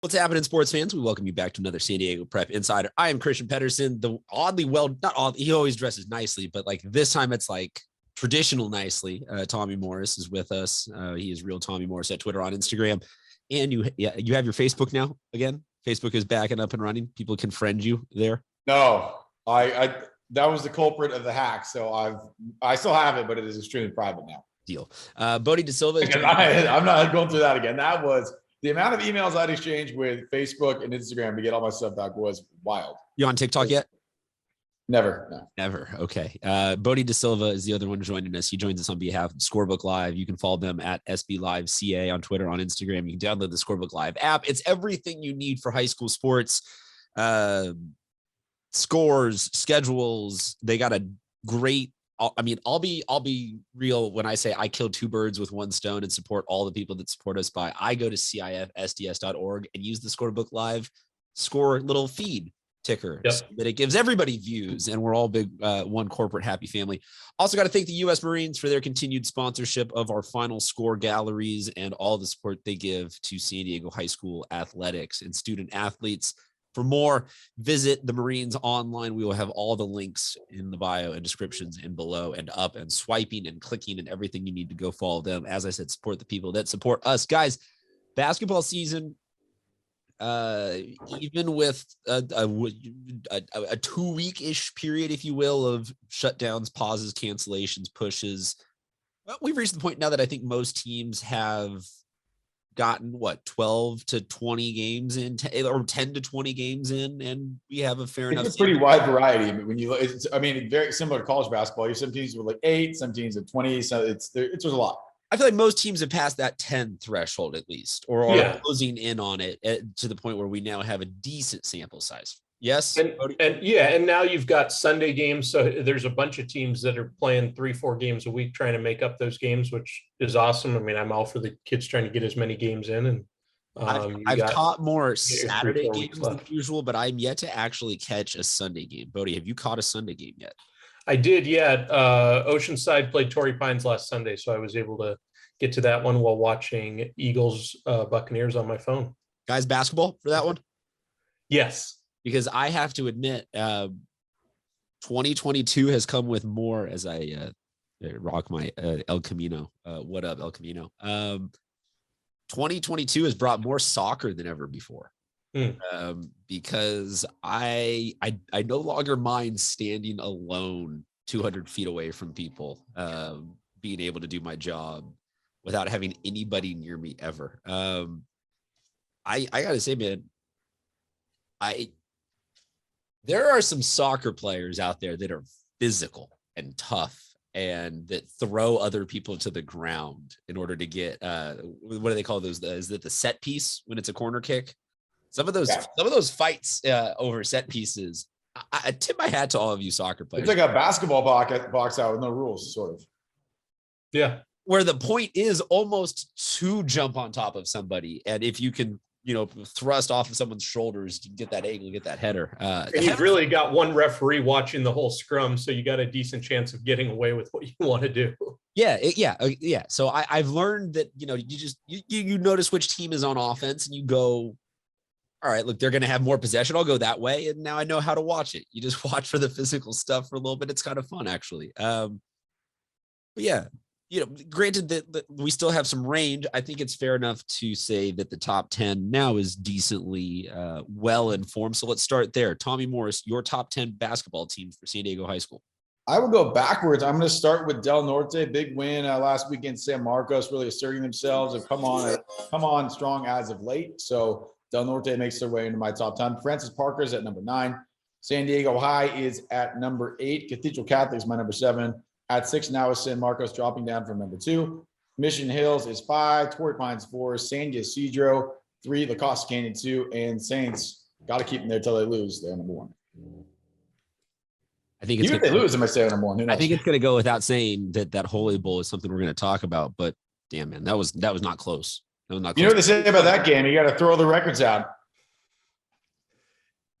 What's happening, sports fans? We welcome you back to another San Diego Prep Insider. I am Christian Pedersen. The oddly not oddly, he always dresses nicely, but like this time it's like traditional nicely. Tommy Morris is with us. He is real Tommy Morris at Twitter, on Instagram. And you have your Facebook now again. Facebook is back and up and running. People can friend you there. No, I that was the culprit of the hack. So I still have it, but it is extremely private now. Deal. Bodie De Silva. I'm not going through that again. That was the amount of emails I'd exchanged with Facebook and Instagram to get all my stuff back was wild. You on TikTok yet? Never. No. Never. Okay. Bodie De Silva is the other one joining us. He joins us on behalf of Scorebook Live. You can follow them at SB Live CA on Twitter, on Instagram. You can download the Scorebook Live app. It's everything you need for high school sports. Scores, schedules. They got a great, I'll be real when I say I killed two birds with one stone and support all the people that support us by I go to CIFSDS.org and use the Scorebook Live score little feed ticker so that it gives everybody views, and we're all big one corporate happy family. Also got to thank the U.S. Marines for their continued sponsorship of our final score galleries and all the support they give to San Diego high school athletics and student athletes. For more, visit the Marines online. We will have all the links in the bio and descriptions and below and up and swiping and clicking and everything you need to go follow them. As I said, support the people that support us. Guys, basketball season, even with a 2-week-ish period, if you will, of shutdowns, pauses, cancellations, pushes, we've reached the point now that I think most teams have gotten 12 to 20 games in, or 10 to 20 games in, and we have a fair enough. It's a pretty wide variety. When you look, very similar to college basketball. You have some teams with like 8, some teams with 20. So it's a lot. I feel like most teams have passed that 10 threshold at least, or are closing in on it to the point where we now have a decent sample size. Yes. And now you've got Sunday games. So there's a bunch of teams that are playing 3-4 games a week, trying to make up those games, which is awesome. I mean, I'm all for the kids trying to get as many games in. And I've caught more Saturday games than usual, but I'm yet to actually catch a Sunday game. Bodie, have you caught a Sunday game yet? I did. Yeah. Oceanside played Torrey Pines last Sunday. So I was able to get to that one while watching Eagles Buccaneers on my phone. Guys, basketball for that one? Yes. Because I have to admit, 2022 has come with more, as I rock my El Camino. What up, El Camino? 2022 has brought more soccer than ever before. Because I no longer mind standing alone 200 feet away from people, being able to do my job without having anybody near me ever. I gotta say, man, there are some soccer players out there that are physical and tough and that throw other people to the ground in order to get what do they call those? Is that the set piece when it's a corner kick? Some of those fights over set pieces. I tip my hat to all of you soccer players. It's like a basketball box out with no rules, sort of. Yeah. Where the point is almost to jump on top of somebody, and if you can, thrust off of someone's shoulders to get that angle, get that header. And you've really got one referee watching the whole scrum, so you got a decent chance of getting away with what you want to do. Yeah. So I've learned that, you notice which team is on offense and you go, all right, look, they're going to have more possession. I'll go that way. And now I know how to watch it. You just watch for the physical stuff for a little bit. It's kind of fun, actually. But yeah. Granted that we still have some range, I think it's fair enough to say that the top 10 now is decently well informed. So let's start there. Tommy Morris, your top 10 basketball teams for San Diego High School. I will go backwards. I'm going to start with Del Norte. Big win last weekend. San Marcos really asserting themselves and come on strong as of late. So Del Norte makes their way into my top 10. Francis Parker's at number 9. San Diego High is at number 8. Cathedral Catholic is my number 7. At 6 now is San Marcos, dropping down from number 2. Mission Hills is 5. Torrey Pines 4. San Ysidro 3. La Costa Canyon 2. And Saints, got to keep them there till they lose. They're number 1. I think even if they lose, they might stay number 1. I think it's going to go without saying that Holy Bowl is something we're going to talk about. But damn, man, that was not close. That was not close. You know what they say about that game? You got to throw the records out.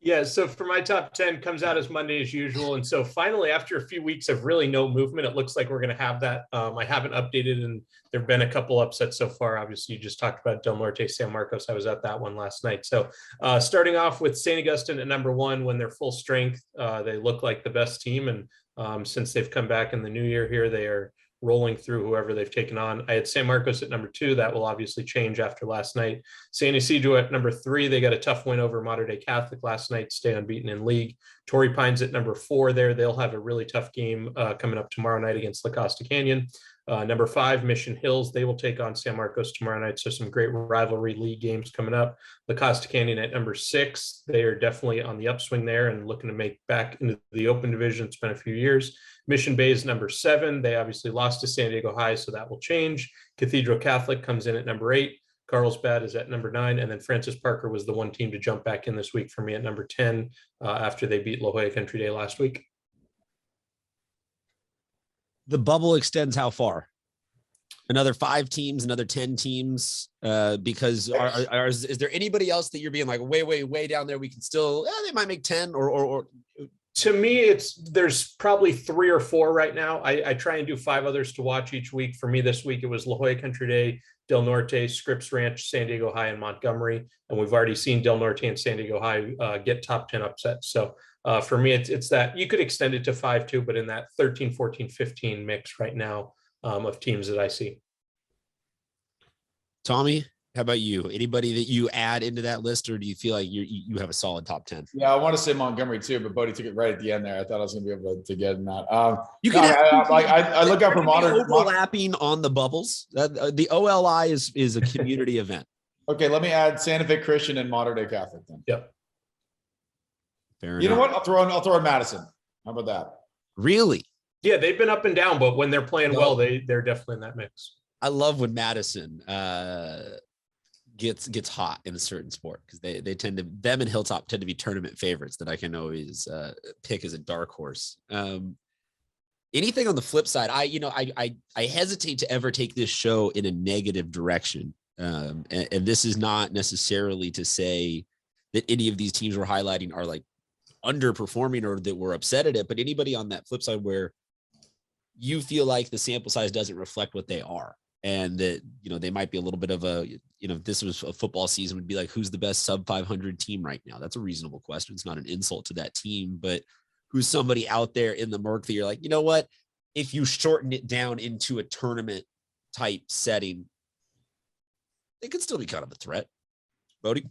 Yeah, so for my top 10 comes out as Monday as usual. And so finally, after a few weeks of really no movement, it looks like we're going to have that. I haven't updated, and there have been a couple upsets so far. Obviously, you just talked about Del Norte, San Marcos. I was at that one last night. So starting off with St. Augustine at number 1, when they're full strength, they look like the best team. And since they've come back in the new year here, they are rolling through whoever they've taken on. I had San Marcos at number 2. That will obviously change after last night. San Ysidro at number 3. They got a tough win over Mater Dei Catholic last night, stay unbeaten in league. Torrey Pines at number 4 there. They'll have a really tough game coming up tomorrow night against La Costa Canyon. Number 5, Mission Hills. They will take on San Marcos tomorrow night. So some great rivalry league games coming up. La Costa Canyon at number 6. They are definitely on the upswing there and looking to make back into the open division. It's been a few years. Mission Bay is number 7. They obviously lost to San Diego High, so that will change. Cathedral Catholic comes in at number 8. Carlsbad is at number 9. And then Francis Parker was the one team to jump back in this week for me at number 10 after they beat La Jolla Country Day last week. The bubble extends how far? Another 5 teams, another 10 teams, because is there anybody else that you're being like way down there? We can still, they might make 10 or to me, there's probably 3 or 4 right now. I try and do 5 others to watch each week. For me this week, it was La Jolla Country Day, Del Norte, Scripps Ranch, San Diego High, and Montgomery. And we've already seen Del Norte and San Diego High get top 10 upsets. So for me, it's that you could extend it to 5 too, but in that 13, 14, 15 mix right now of teams that I see. Tommy, how about you? Anybody that you add into that list, or do you feel like you have a solid top 10? Yeah, I want to say Montgomery too, but Bodie took it right at the end there. I thought I was going to be able to get in that. You can I look out for modern overlapping on the bubbles. The OLI is a community event. Okay, let me add Santa Fe Christian and Mater Dei Catholic then. Yep. Fair enough. Know what? I'll throw in Madison. How about that? Really? Yeah, they've been up and down, but when they're playing well, they're definitely in that mix. I love when Madison gets hot in a certain sport, because they tend to, them and Hilltop tend to be tournament favorites that I can always pick as a dark horse. Anything on the flip side, I hesitate to ever take this show in a negative direction. And this is not necessarily to say that any of these teams we're highlighting are like underperforming or that we're upset at it, but anybody on that flip side where you feel like the sample size doesn't reflect what they are, and that, they might be a little bit of a, if this was a football season, would be like, who's the best sub 500 team right now? That's a reasonable question. It's not an insult to that team, but who's somebody out there in the murk that you're like, you know what, if you shorten it down into a tournament type setting, it could still be kind of a threat. Bodie?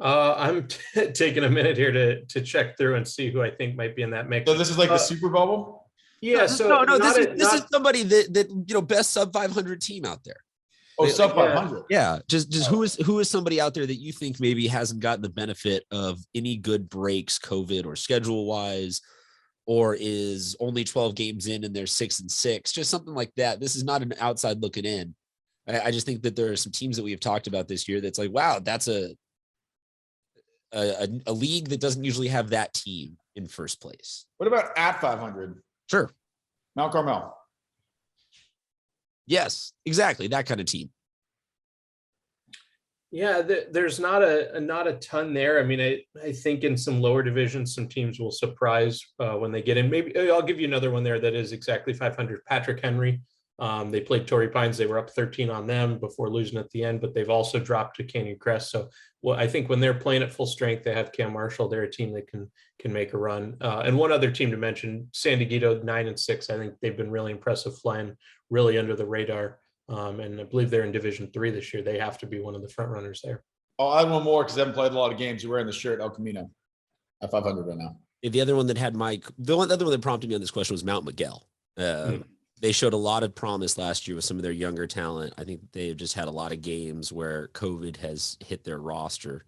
I'm taking a minute here to check through and see who I think might be in that mix. So this is like the Super Bubble? Yeah. This is somebody that best sub 500 team out there. Oh, sub 500. Yeah. Just who is somebody out there that you think maybe hasn't gotten the benefit of any good breaks, COVID or schedule wise, or is only 12 games in and they're 6-6, just something like that. This is not an outside looking in. I just think that there are some teams that we have talked about this year that's like, wow, that's a league that doesn't usually have that team in first place. What about at 500? Sure. Mount Carmel. Yes, exactly. That kind of team. Yeah, there's not a ton there. I mean, I think in some lower divisions, some teams will surprise when they get in. Maybe I'll give you another one there that is exactly 500. Patrick Henry. They played Torrey Pines. They were up 13 on them before losing at the end, but they've also dropped to Canyon Crest. So, I think when they're playing at full strength, they have Cam Marshall. They're a team that can make a run. And one other team to mention, San Diego, 9-6. I think they've been really impressive, flying really under the radar. And I believe they're in Division 3 this year. They have to be one of the front runners there. I'll add one more because I haven't played a lot of games. You're wearing the shirt El Camino at 500 right now. The other one that had the other one that prompted me on this question was Mount Miguel. They showed a lot of promise last year with some of their younger talent. I think they've just had a lot of games where COVID has hit their roster.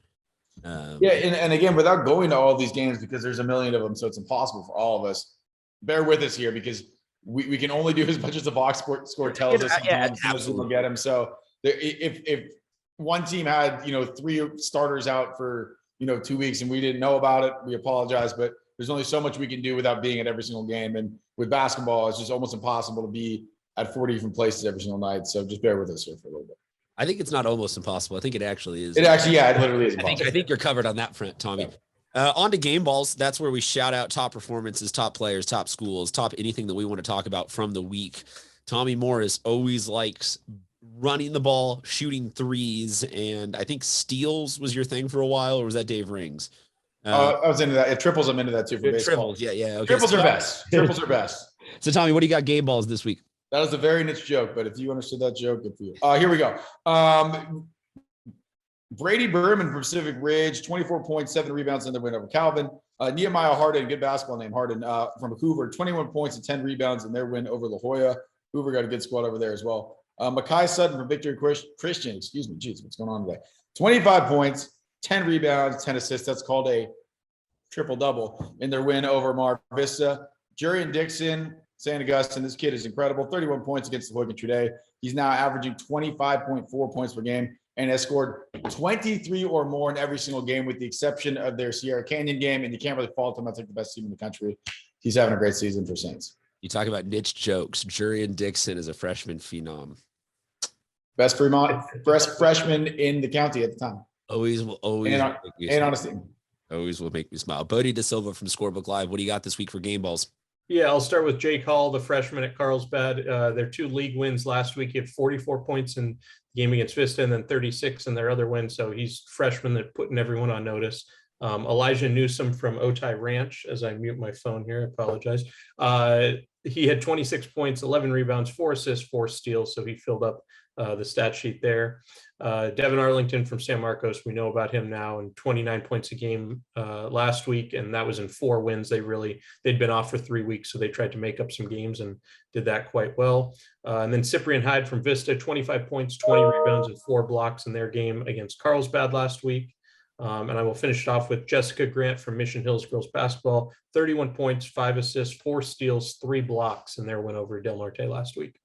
And again, without going to all these games, because there's a million of them, so it's impossible for all of us. Bear with us here because we can only do as much as the box score tells us. Sometimes absolutely. We'll get them. So if one team had 3 starters out for 2 weeks and we didn't know about it, we apologize. But there's only so much we can do without being at every single game. And with basketball, it's just almost impossible to be at 40 different places every single night. So just bear with us here for a little bit. I think it's not almost impossible. I think it actually is. It literally is impossible. I think you're covered on that front, Tommy. On to game balls. That's where we shout out top performances, top players, top schools, top anything that we want to talk about from the week. Tommy Morris always likes running the ball, shooting threes, and I think steals was your thing for a while, or was that Dave Rings? I was into that. It triples. I'm into that too for baseball. Triples, yeah. Okay. Triples are best. Triples are best. So Tommy, what do you got game balls this week? That was a very niche joke, but if you understood that joke, good for you. Here we go. Brady Berman from Pacific Ridge, 24 points, 7 rebounds in their win over Calvin. Nehemiah Harden, good basketball name, Harden, from Hoover, 21 points and 10 rebounds in their win over La Jolla. Hoover got a good squad over there as well. Makai Sutton from Victory Christian, excuse me, geez, what's going on today? 25 points, 10 rebounds, 10 assists. That's called a triple-double in their win over Mar Vista. Jurian Dixon, St. Augustine, this kid is incredible. 31 points against the Hoyok today. He's now averaging 25.4 points per game and has scored 23 or more in every single game, with the exception of their Sierra Canyon game. And you can't really fault him. I think the best team in the country. He's having a great season for Saints. You talk about niche jokes. Jurian Dixon is a freshman phenom. Best freshman in the county at the time. Always and on his team. Always will make me smile. Bodie De Silva from Scorebook Live. What do you got this week for game balls? Yeah, I'll start with Jake Hall, the freshman at Carlsbad. Their 2 league wins last week. He had 44 points in the game against Vista and then 36 in their other win. So he's freshman that putting everyone on notice. Elijah Newsom from Otay Ranch, as I mute my phone here, I apologize. He had 26 points, 11 rebounds, 4 assists, 4 steals. So he filled up the stat sheet there. Devin Arlington from San Marcos, we know about him now, and 29 points a game last week, and that was in 4 wins. They'd been off for 3 weeks, so they tried to make up some games and did that quite well. And then Cyprian Hyde from Vista, 25 points, 20 rebounds, and 4 blocks in their game against Carlsbad last week. And I will finish it off with Jessica Grant from Mission Hills Girls Basketball, 31 points, 5 assists, 4 steals, 3 blocks in their win over Del Norte last week.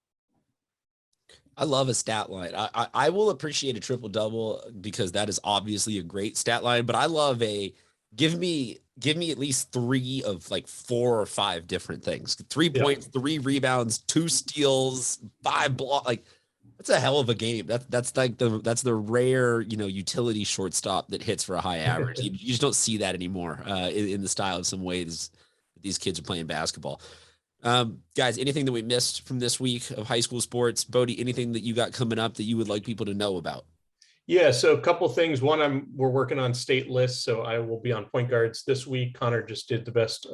I love a stat line. I will appreciate a triple double because that is obviously a great stat line, but I love give me at least 3 of like 4 or 5 different things. 3 points, 3 rebounds, 2 steals, 5 blocks. Like that's a hell of a game. That's the rare, utility shortstop that hits for a high average. You just don't see that anymore in the style of some ways that these kids are playing basketball. Guys, anything that we missed from this week of high school sports? Bodie, anything that you got coming up that you would like people to know about? Yeah, so a couple things. One, we're working on state lists, so I will be on point guards this week. Connor just did the best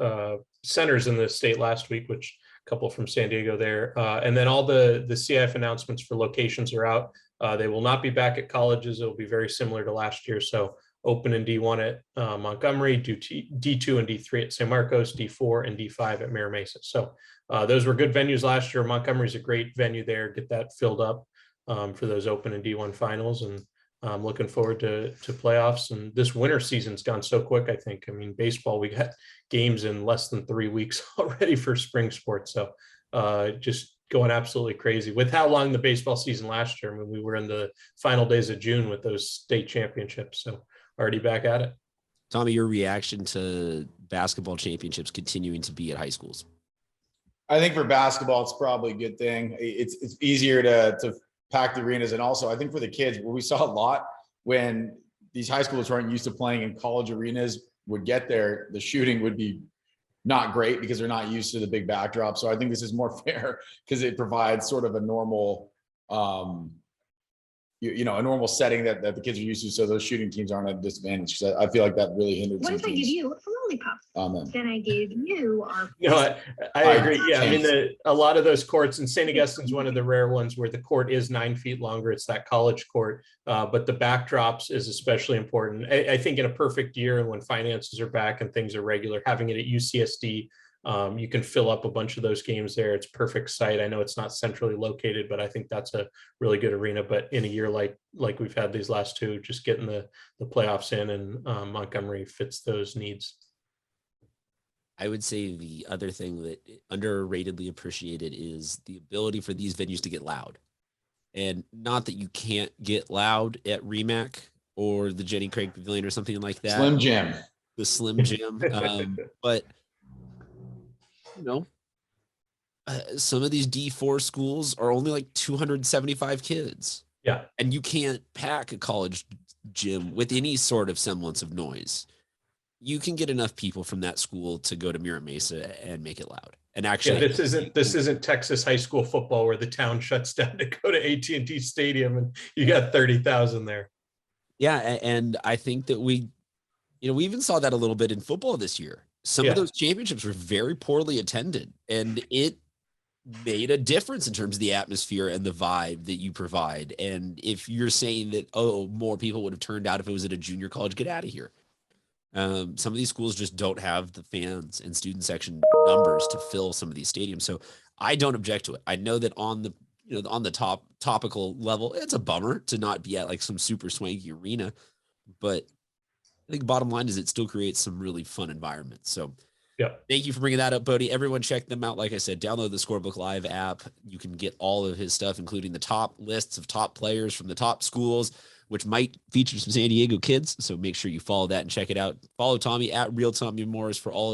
centers in the state last week, which a couple from San Diego there. And then all the CIF announcements for locations are out. They will not be back at colleges. It will be very similar to last year. So open in D1 at Montgomery, D2 and D3 at San Marcos, D4 and D5 at Mira Mesa. So those were good venues last year. Montgomery's a great venue there. Get that filled up for those open and D1 finals. And I'm looking forward to playoffs. And this winter season's gone so quick, I think. I mean, baseball, we got games in less than 3 weeks already for spring sports. So just going absolutely crazy with how long the baseball season last year. I mean, we were in the final days of June with those state championships. So already back at it. Tommy, your reaction to basketball championships continuing to be at high schools? I think for basketball, it's probably a good thing. It's easier to pack the arenas. And also I think for the kids, we saw a lot when these high schools weren't used to playing in college arenas would get there, the shooting would be not great because they're not used to the big backdrop. So I think this is more fair because it provides sort of a normal, a normal setting that the kids are used to. So those shooting teams aren't at a disadvantage. Because I feel like that really hindered. What if I give you a lollipop? Then I gave you our. I agree. Yeah, I mean, a lot of those courts, and St. Augustine's one of the rare ones where the court is 9 feet longer. It's that college court, but the backdrops is especially important. I think in a perfect year and when finances are back and things are regular, having it at UCSD. You can fill up a bunch of those games there. It's perfect site. I know it's not centrally located, but I think that's a really good arena. But in a year like we've had these last 2, just getting the playoffs in, and Montgomery fits those needs. I would say the other thing that underratedly appreciated is the ability for these venues to get loud. And not that you can't get loud at REMAC or the Jenny Craig Pavilion or something like that. Slim Jim. The Slim Jim. But some of these D4 schools are only like 275 kids. Yeah. And you can't pack a college gym with any sort of semblance of noise. you can get enough people from that school to go to Mira Mesa and make it loud. And actually, this isn't Texas high school football where the town shuts down to go to AT&T Stadium and you got 30,000 there. Yeah, and I think that we even saw that a little bit in football this year. Some of those championships were very poorly attended, and it made a difference in terms of the atmosphere and the vibe that you provide. And if you're saying that, more people would have turned out if it was at a junior college, get out of here. Some of these schools just don't have the fans and student section numbers to fill some of these stadiums. So I don't object to it. I know that on the topical level, it's a bummer to not be at like some super swanky arena, but I think bottom line is it still creates some really fun environments. So thank you for bringing that up, Bodie. Everyone check them out. Like I said, download the Scorebook Live app. You can get all of his stuff, including the top lists of top players from the top schools, which might feature some San Diego kids. So make sure you follow that and check it out. Follow Tommy at Real Tommy Morris for all of his